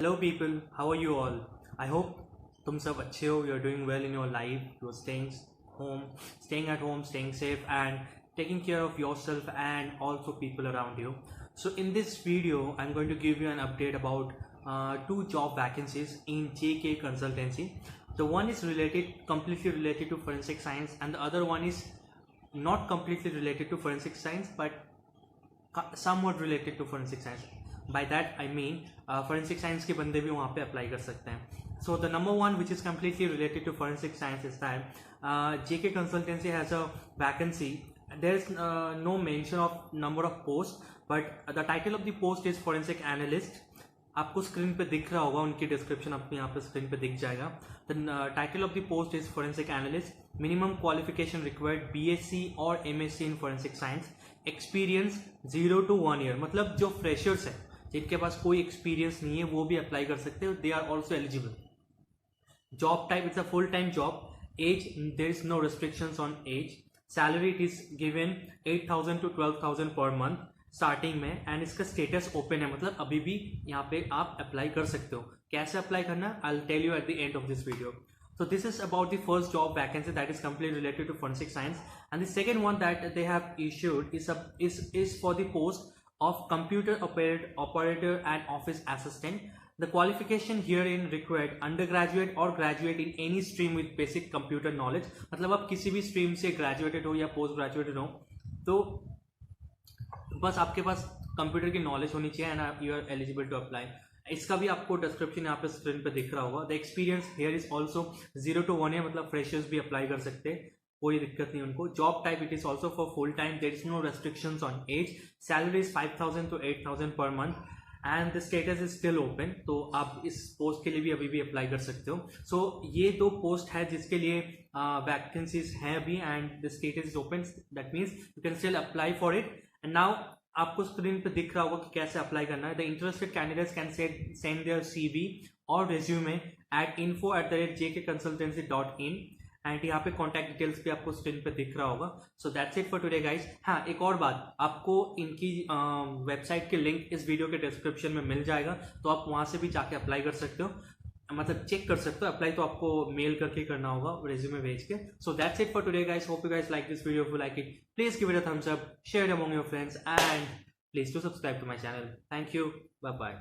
Hello people, how are you all? I hope तुम सब अच्छे हो. You're doing well in your life. You're staying at home, staying safe and taking care of yourself and also people around you. So in this video, I'm going to give you an update about two job vacancies in JK Consultancy. The one is completely related to forensic science, and the other one is not completely related to forensic science but somewhat related to forensic science. By that I mean forensic science के बंदे भी वहाँ पे apply कर सकते हैं. So the number one which is completely related to forensic science is that JK Consultancy has a vacancy. There is no mention of number of posts, but the title of the post is forensic analyst. आपको screen पे दिख रहा होगा, उनकी description आपको यहाँ पे screen पे दिख जाएगा. The title of the post is forensic analyst. Minimum qualification required BSc और MSc in forensic science. Experience 0 to 1 year. मतलब जो फ्रेशर्स है, जिनके पास कोई एक्सपीरियंस नहीं है, वो भी अप्लाई कर सकते हो. They are also eligible. Job type it's a full time job. Age there is no restrictions on age. Salary it is given 8,000 to 12,000 per month starting में. एंड इसका स्टेटस ओपन है, मतलब अभी भी यहाँ पे आप अप्लाई कर सकते हो. कैसे अप्लाई करना I will tell you at the end of this video. So this is about the first job vacancy that is completely related to forensic science, and the second one that they have issued is for the post of computer operator and office assistant. The qualification herein required undergraduate or graduate in any stream with basic computer knowledge. मतलब आप किसी भी stream से graduated हो या post graduated हो, तो बस आपके पास कंप्यूटर की नॉलेज होनी चाहिए and you are eligible to apply. इसका भी आपको डिस्क्रिप्शन यहाँ पे स्क्रीन पे दिख रहा होगा. The experience here is also 0 to 1 year. मतलब फ्रेशर्स भी अप्लाई कर सकते हैं, कोई दिक्कत नहीं उनको. Job type it is also for full time. There is no restrictions on age. Salary is 5,000 to 8,000 per month and the status is still open. तो आप इस पोस्ट के लिए भी अभी भी अप्लाई कर सकते हो. सो ये दो पोस्ट है जिसके लिए वैकेंसीज हैं अभी and the status is open. That means you can still apply for it. And now आपको स्क्रीन पे दिख रहा होगा कि कैसे अप्लाई करना है. The interested candidates can send their CV और रेज्यूमे एट info@jkconsultancy.in एंड यहाँ पे कॉन्टैक्ट डिटेल्स भी आपको स्क्रीन पे दिख रहा होगा. So that's it for today guys. हाँ, एक और बात, आपको इनकी वेबसाइट के लिंक इस वीडियो के डिस्क्रिप्शन में मिल जाएगा, तो आप वहाँ से भी जाके अप्लाई कर सकते हो, मतलब चेक कर सकते हो. अप्लाई तो आपको मेल करके करना होगा, रेज्यूमे भेज के. So that's it for today guys. Hope you guys like this video. If you like it, please give it a thumbs up, share it among your friends, and please do subscribe to my channel. Thank you. Bye bye.